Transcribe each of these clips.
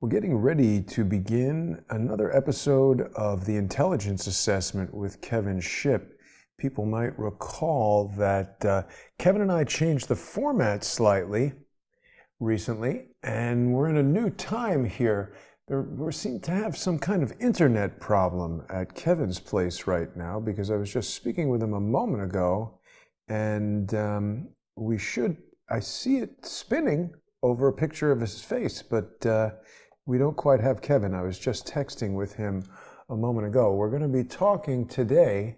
We're getting ready to begin another episode of the Intelligence Assessment with Kevin Shipp. People might recall that Kevin and I changed the format slightly recently, and we're in a new time here. We seem to have some kind of internet problem at Kevin's place right now, because I was just speaking with him a moment ago, and I see it spinning over a picture of his face, but we don't quite have Kevin. I was just texting with him a moment ago. We're going to be talking today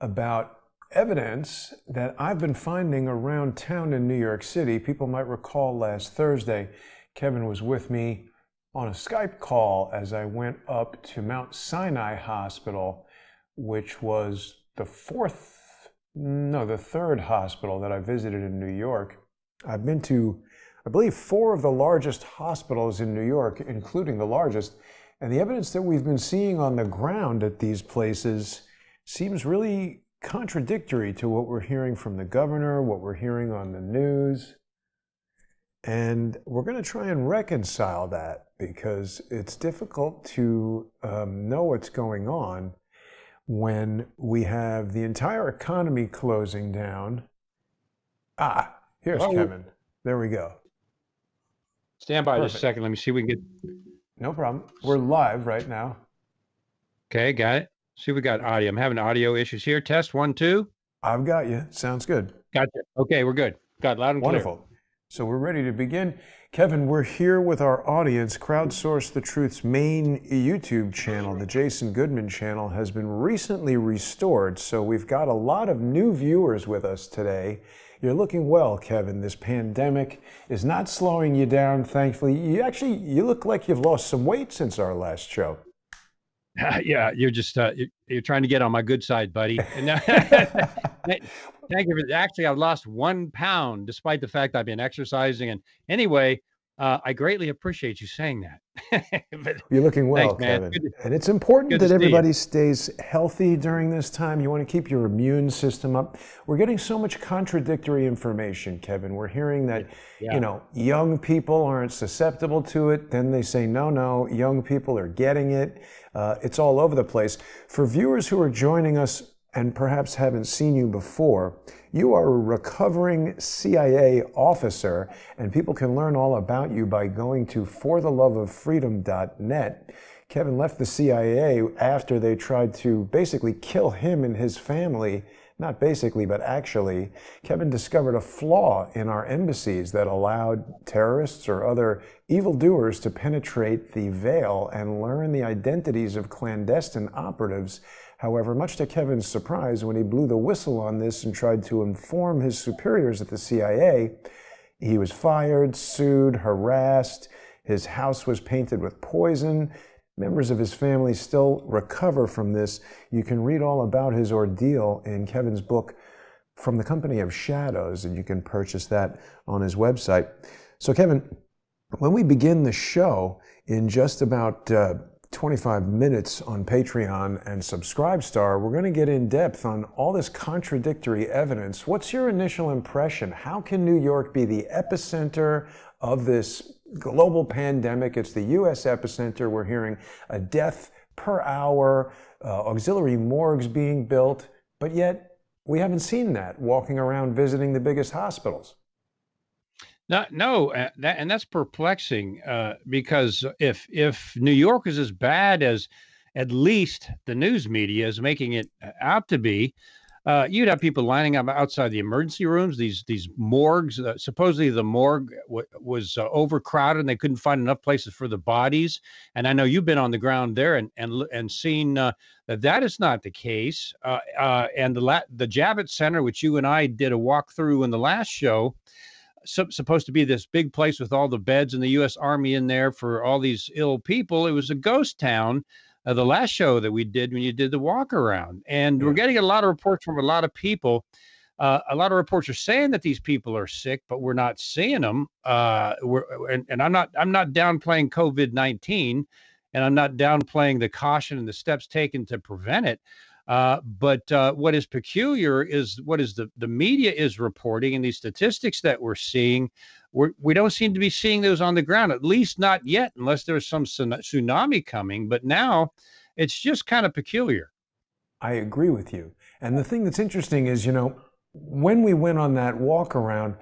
about evidence that I've been finding around town in New York City. People might recall last Thursday, Kevin was with me on a Skype call as I went up to Mount Sinai Hospital, which was the third hospital that I visited in New York. I've been to, I believe, 4 of the largest hospitals in New York, including the largest, and the evidence that we've been seeing on the ground at these places seems really contradictory to what we're hearing from the governor, what we're hearing on the news. And we're going to try and reconcile that, because it's difficult to know what's going on when we have the entire economy closing down. Here's Kevin. There we go. Stand by Perfect. just a second. Let me see if we can get... No problem. We're live right now. Okay, got it. See, we got audio. I'm having audio issues here. Test 1, 2. I've got you. Sounds good. Gotcha. Okay, we're good. Got it loud and clear. Wonderful. So we're ready to begin. Kevin, we're here with our audience. Crowdsource the Truth's main YouTube channel, the Jason Goodman channel, has been recently restored. So we've got a lot of new viewers with us today. You're looking well, Kevin. This pandemic is not slowing you down, thankfully. You look like you've lost some weight since our last show. Yeah, you're just you're trying to get on my good side, buddy. And thank you. Actually, I've lost 1 pound despite the fact I've been exercising. And anyway, I greatly appreciate you saying that. But you're looking well, thanks, man. Kevin. And it's important that everybody stays healthy during this time. You want to keep your immune system up. We're getting so much contradictory information, Kevin. We're hearing that, young people aren't susceptible to it. Then they say, no, young people are getting it. It's all over the place. For viewers who are joining us and perhaps haven't seen you before, you are a recovering CIA officer, and people can learn all about you by going to fortheloveoffreedom.net. Kevin left the CIA after they tried to basically kill him and his family. Not basically, but actually. Kevin discovered a flaw in our embassies that allowed terrorists or other evildoers to penetrate the veil and learn the identities of clandestine operatives. However, much to Kevin's surprise, when he blew the whistle on this and tried to inform his superiors at the CIA, he was fired, sued, harassed. His house was painted with poison. Members of his family still recover from this. You can read all about his ordeal in Kevin's book, From the Company of Shadows, and you can purchase that on his website. So, Kevin, when we begin the show in just about 25 minutes on Patreon and Subscribestar, we're going to get in depth on all this contradictory evidence. What's your initial impression? How can New York be the epicenter of this global pandemic? It's the U.S. epicenter. We're hearing a death per hour, auxiliary morgues being built, but yet we haven't seen that walking around visiting the biggest hospitals. No, and that's perplexing, because if New York is as bad as at least the news media is making it out to be, you'd have people lining up outside the emergency rooms, these morgues. Supposedly the morgue was overcrowded and they couldn't find enough places for the bodies. And I know you've been on the ground there and seen that is not the case. And the Javits Center, which you and I did a walkthrough in the last show, supposed to be this big place with all the beds and the U.S. Army in there for all these ill people. It was a ghost town. The last show that we did when you did the walk around, and we're getting a lot of reports from a lot of people. A lot of reports are saying that these people are sick, but we're not seeing them. And I'm not downplaying COVID-19, and I'm not downplaying the caution and the steps taken to prevent it. But what is peculiar is what is the media is reporting, and these statistics that we're seeing. We don't seem to be seeing those on the ground, at least not yet, unless there's some tsunami coming. But now it's just kind of peculiar. I agree with you. And the thing that's interesting is, when we went on that walk around,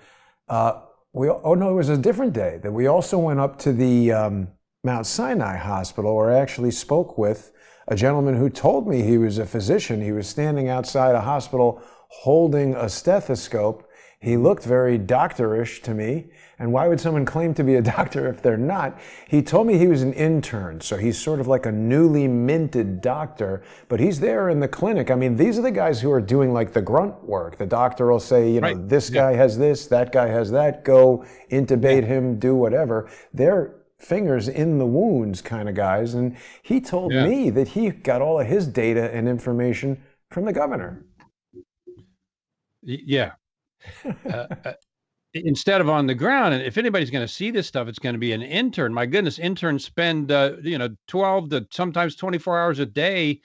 oh no, it was a different day that we also went up to the Mount Sinai Hospital, where I actually spoke with a gentleman who told me he was a physician. He was standing outside a hospital holding a stethoscope. He looked very doctorish to me. And why would someone claim to be a doctor if they're not? He told me he was an intern, so he's sort of like a newly minted doctor, but he's there in the clinic. I mean, these are the guys who are doing like the grunt work. The doctor will say, Right. this guy has this, that guy has that, go intubate him, do whatever. They're fingers in the wounds kind of guys. And he told me that he got all of his data and information from the governor. Yeah. Instead of on the ground. And if anybody's going to see this stuff, it's going to be an intern. My goodness, interns spend 12 to sometimes 24 hours a day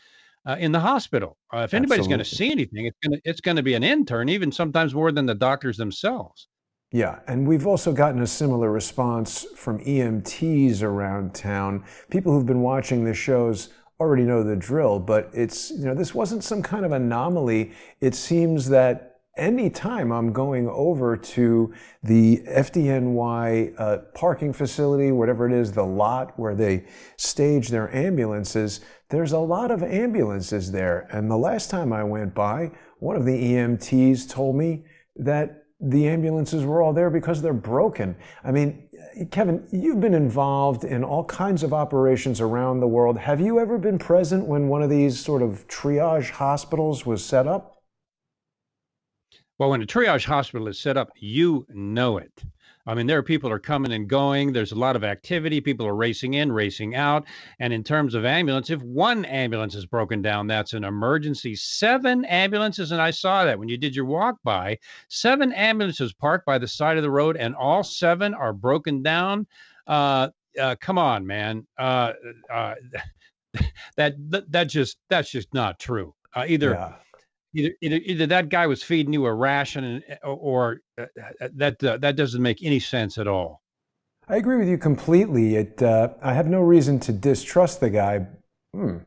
in the hospital. If anybody's going to see anything, it's going to be an intern, even sometimes more than the doctors themselves. Yeah, and we've also gotten a similar response from EMTs around town. People who've been watching the shows already know the drill, but it's, this wasn't some kind of anomaly. It seems that anytime I'm going over to the FDNY parking facility, whatever it is, the lot where they stage their ambulances, there's a lot of ambulances there. And the last time I went by, one of the EMTs told me that the ambulances were all there because they're broken. I mean, Kevin, you've been involved in all kinds of operations around the world. Have you ever been present when one of these sort of triage hospitals was set up? Well, when a triage hospital is set up, you know it. I mean, there are people are coming and going. There's a lot of activity. People are racing in, racing out. And in terms of ambulance, if one ambulance is broken down, that's an emergency. 7 ambulances, and I saw that when you did your walk by, 7 ambulances parked by the side of the road, and all 7 are broken down. Come on, man. That's just not true. Either that guy was feeding you a ration, or that doesn't make any sense at all. I agree with you completely. I have no reason to distrust the guy. The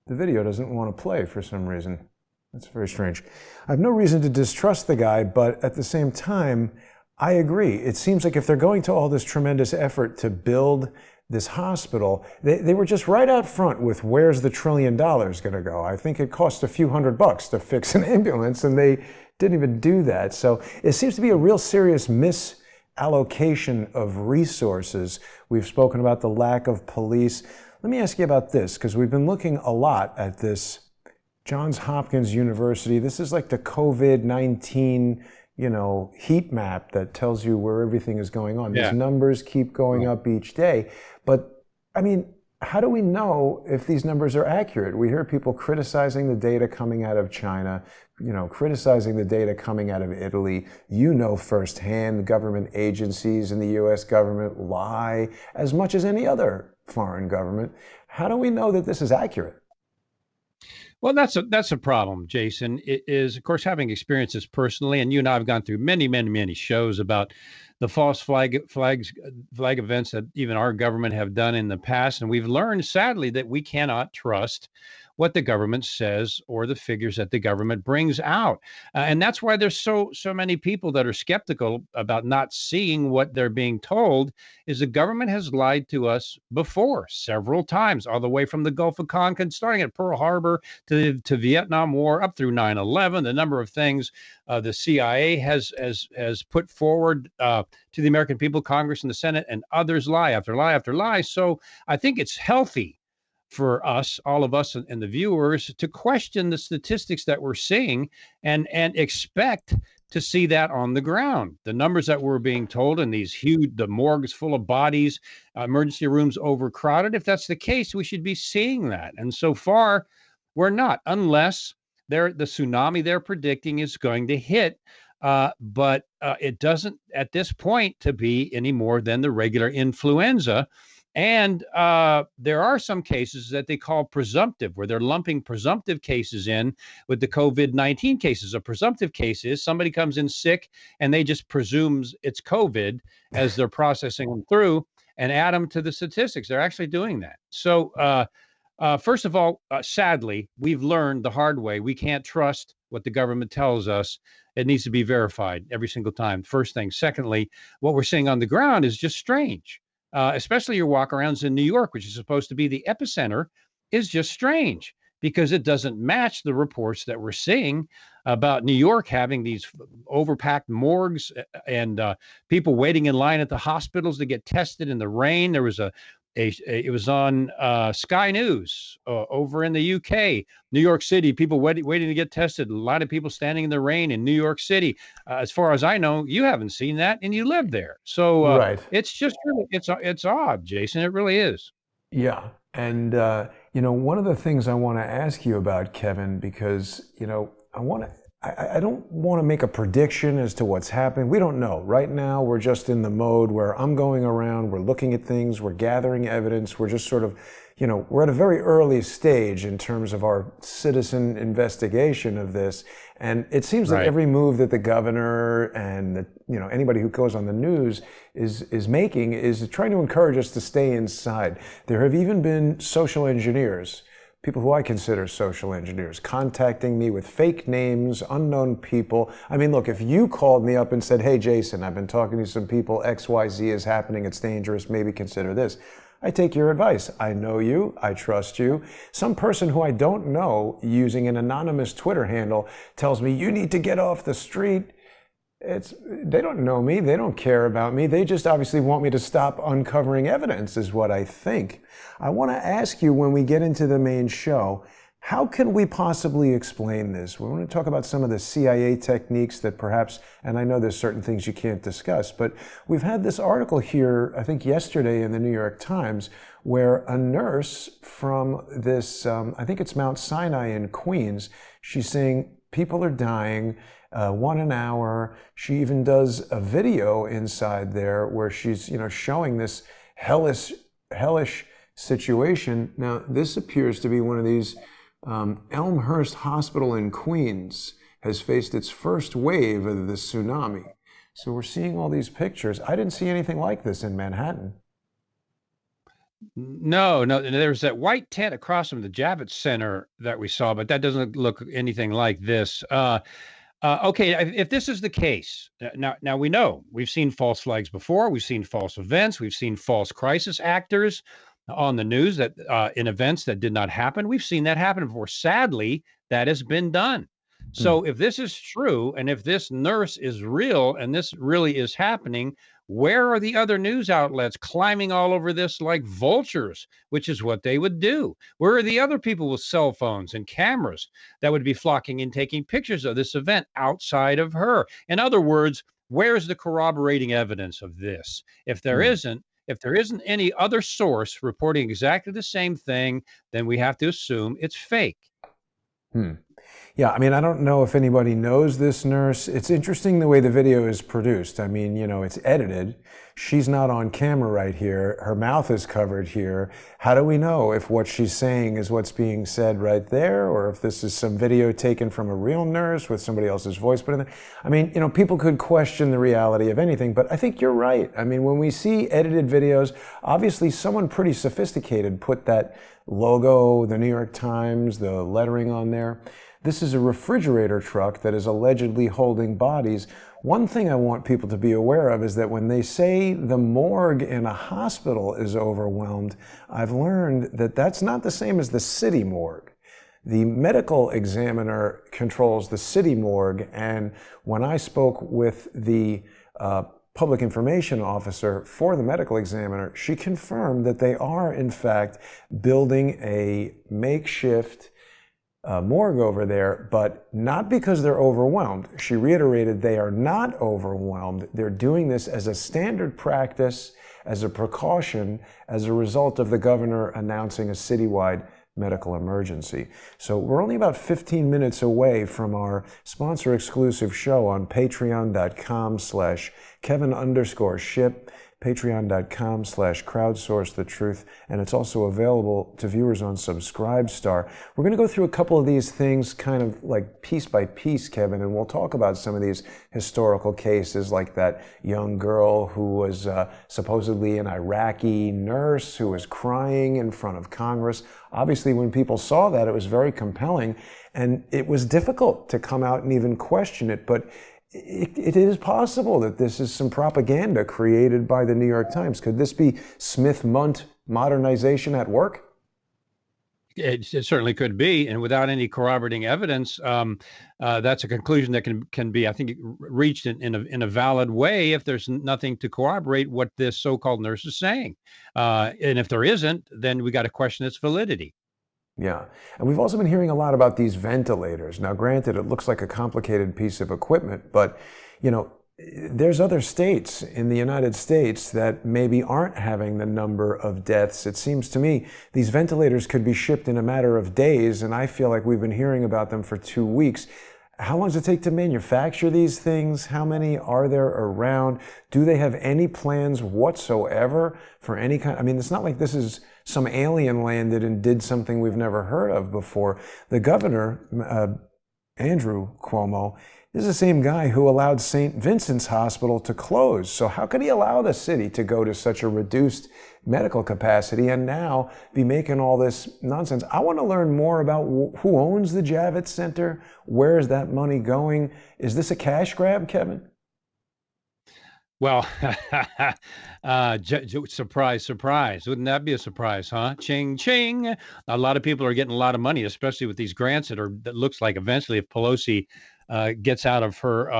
video doesn't want to play for some reason. That's very strange. I have no reason to distrust the guy, but at the same time, I agree. It seems like if they're going to all this tremendous effort to build this hospital, they were just right out front with where's the $1 trillion going to go. I think it cost a few $100 to fix an ambulance, and they didn't even do that. So it seems to be a real serious misallocation of resources. We've spoken about the lack of police. Let me ask you about this, because we've been looking a lot at this Johns Hopkins University. This is like the COVID-19 heat map that tells you where everything is going on. These numbers keep going up each day. But I mean, how do we know if these numbers are accurate? We hear people criticizing the data coming out of China, criticizing the data coming out of Italy. Firsthand, government agencies and the US government lie as much as any other foreign government. How do we know that this is accurate? Well, that's a problem, Jason. It is, of course, having experiences personally, and you and I have gone through many shows about the false flag events that even our government have done in the past, and we've learned, sadly, that we cannot trust what the government says or the figures that the government brings out. And that's why there's so many people that are skeptical about not seeing what they're being told, is the government has lied to us before several times, all the way from the Gulf of Tonkin, starting at Pearl Harbor to Vietnam War, up through 9/11, the number of things the CIA has put forward to the American people, Congress and the Senate, and others lie after lie after lie. So I think it's healthy for us, all of us and the viewers, to question the statistics that we're seeing and expect to see that on the ground. The numbers that we're being told in these the morgues full of bodies, emergency rooms overcrowded. If that's the case, we should be seeing that. And so far, we're not, unless the tsunami they're predicting is going to hit. But it doesn't, at this point, to be any more than the regular influenza. And there are some cases that they call presumptive, where they're lumping presumptive cases in with the COVID-19 cases. A presumptive case is somebody comes in sick and they just presumes it's COVID as they're processing them through and add them to the statistics. They're actually doing that. So, first of all, sadly, we've learned the hard way. We can't trust what the government tells us. It needs to be verified every single time. First thing. Secondly, what we're seeing on the ground is just strange. Especially your walkarounds in New York, which is supposed to be the epicenter, is just strange because it doesn't match the reports that we're seeing about New York having these overpacked morgues and people waiting in line at the hospitals to get tested in the rain. There was it was on Sky News over in the UK, New York City, people waiting to get tested. A lot of people standing in the rain in New York City. As far as I know, you haven't seen that and you live there. So Right. it's just really, it's odd, Jason. It really is. Yeah. And, one of the things I want to ask you about, Kevin, because, I don't want to make a prediction as to what's happening. We don't know. Right now, we're just in the mode where I'm going around, we're looking at things, we're gathering evidence, we're just sort of, we're at a very early stage in terms of our citizen investigation of this. And it seems like every move that the governor and anybody who goes on the news is making is trying to encourage us to stay inside. There have even been social engineers, people who I consider social engineers, contacting me with fake names, unknown people. I mean, look, if you called me up and said, hey, Jason, I've been talking to some people, XYZ is happening, it's dangerous, maybe consider this. I take your advice. I know you, I trust you. Some person who I don't know using an anonymous Twitter handle tells me, you need to get off the street. They don't know me, they don't care about me, they just obviously want me to stop uncovering evidence is what I think. I want to ask you when we get into the main show, how can we possibly explain this? We want to talk about some of the CIA techniques that perhaps, and I know there's certain things you can't discuss, but we've had this article here, I think yesterday in the New York Times, where a nurse from this, I think it's Mount Sinai in Queens, she's saying people are dying, 1 an hour. She even does a video inside there where she's, showing this hellish situation. Now, this appears to be one of these, Elmhurst Hospital in Queens has faced its first wave of the tsunami. So we're seeing all these pictures. I didn't see anything like this in Manhattan. No, there's that white tent across from the Javits Center that we saw, but that doesn't look anything like this. Okay, if this is the case, now we know we've seen false flags before. We've seen false events. We've seen false crisis actors on the news that in events that did not happen. We've seen that happen before. Sadly, that has been done. So if this is true, and if this nurse is real, and this really is happening, where are the other news outlets climbing all over this like vultures, which is what they would do? Where are the other people with cell phones and cameras that would be flocking and taking pictures of this event outside of her? In other words, where's the corroborating evidence of this? If there isn't any other source reporting exactly the same thing, then we have to assume it's fake. Yeah, I mean, I don't know if anybody knows this nurse. It's interesting the way the video is produced. I mean, it's edited. She's not on camera right here. Her mouth is covered here. How do we know if what she's saying is what's being said right there, or if this is some video taken from a real nurse with somebody else's voice put in there? I mean, people could question the reality of anything, but I think you're right. I mean, when we see edited videos, obviously someone pretty sophisticated put that logo, the New York Times, the lettering on there. This is a refrigerator truck that is allegedly holding bodies. One thing I want people to be aware of is that when they say the morgue in a hospital is overwhelmed, I've learned that that's not the same as the city morgue. The medical examiner controls the city morgue, and when I spoke with the public information officer for the medical examiner, she confirmed that they are, in fact, building a makeshift morgue over there, but not because they're overwhelmed. She reiterated they are not overwhelmed. They're doing this as a standard practice, as a precaution, as a result of the governor announcing a citywide medical emergency. So we're only about 15 minutes away from our sponsor exclusive show on patreon.com/Kevin_Shipp. patreon.com/crowdsourcethetruth, and it's also available to viewers on Subscribestar. We're going to go through a couple of these things kind of like piece by piece, Kevin, and we'll talk about some of these historical cases, like that young girl who was supposedly an Iraqi nurse who was crying in front of Congress. Obviously, when people saw that, it was very compelling, and it was difficult to come out and even question it, but it is possible that this is some propaganda created by the New York Times. Could this be Smith-Mundt modernization at work? It certainly could be, and without any corroborating evidence, that's a conclusion that can be, I think, reached in a valid way if there's nothing to corroborate what this so-called nurse is saying. And if there isn't, then we got to question its validity. Yeah. And we've also been hearing a lot about these ventilators. Now, granted, it looks like a complicated piece of equipment, but, there's other states in the United States that maybe aren't having the number of deaths. It seems to me these ventilators could be shipped in a matter of days, and I feel like we've been hearing about them for 2 weeks. How long does it take to manufacture these things? How many are there around? Do they have any plans whatsoever for any kind? I mean, it's not like this is some alien landed and did something we've never heard of before. The governor, Andrew Cuomo, is the same guy who allowed St. Vincent's Hospital to close. So how could he allow the city to go to such a reduced medical capacity and now be making all this nonsense? I want to learn more about who owns the Javits Center. Where is that money going? Is this a cash grab, Kevin? Well, surprise, surprise. Wouldn't that be a surprise, huh? Ching, ching. A lot of people are getting a lot of money, especially with these grants that looks like eventually if Pelosi gets out of her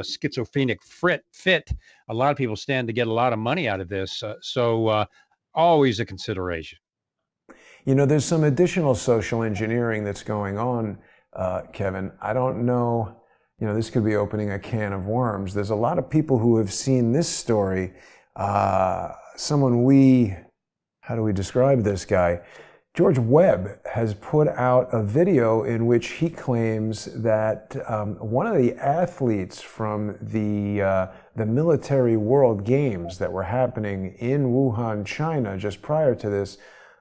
schizophrenic fit, a lot of people stand to get a lot of money out of this. So always a consideration. There's some additional social engineering that's going on, Kevin. I don't know. This could be opening a can of worms. There's a lot of people who have seen this story. How do we describe this guy? George Webb has put out a video in which he claims that one of the athletes from the military World Games that were happening in Wuhan, China, just prior to this,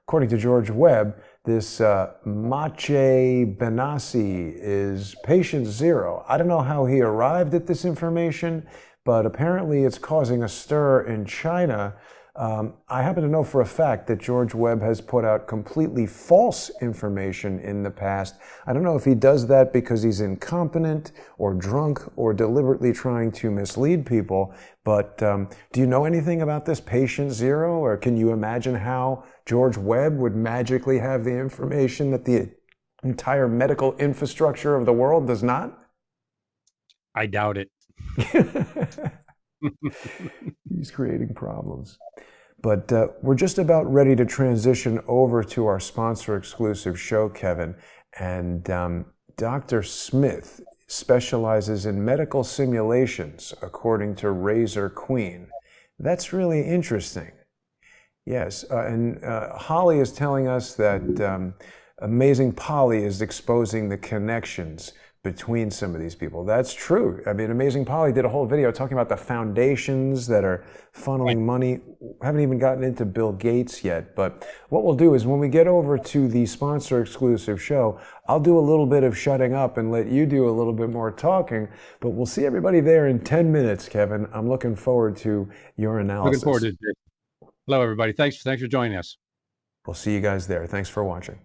according to George Webb, this Maciej Benassi is patient zero. I don't know how he arrived at this information, but apparently it's causing a stir in China. I happen to know for a fact that George Webb has put out completely false information in the past. I don't know if he does that because he's incompetent or drunk or deliberately trying to mislead people, but do you know anything about this patient zero, or can you imagine how George Webb would magically have the information that the entire medical infrastructure of the world does not? I doubt it. He's creating problems. But we're just about ready to transition over to our sponsor exclusive show, Kevin. And Dr. Smith specializes in medical simulations, according to Razor Queen. That's really interesting. Yes, and Holly is telling us that Amazing Polly is exposing the connections between some of these people. That's true. I mean, Amazing Polly did a whole video talking about the foundations that are funneling money. Haven't even gotten into Bill Gates yet, but what we'll do is when we get over to the sponsor exclusive show, I'll do a little bit of shutting up and let you do a little bit more talking, but we'll see everybody there in 10 minutes, Kevin. I'm looking forward to your analysis. Looking forward to it. Hello, everybody. Thanks for joining us. We'll see you guys there. Thanks for watching.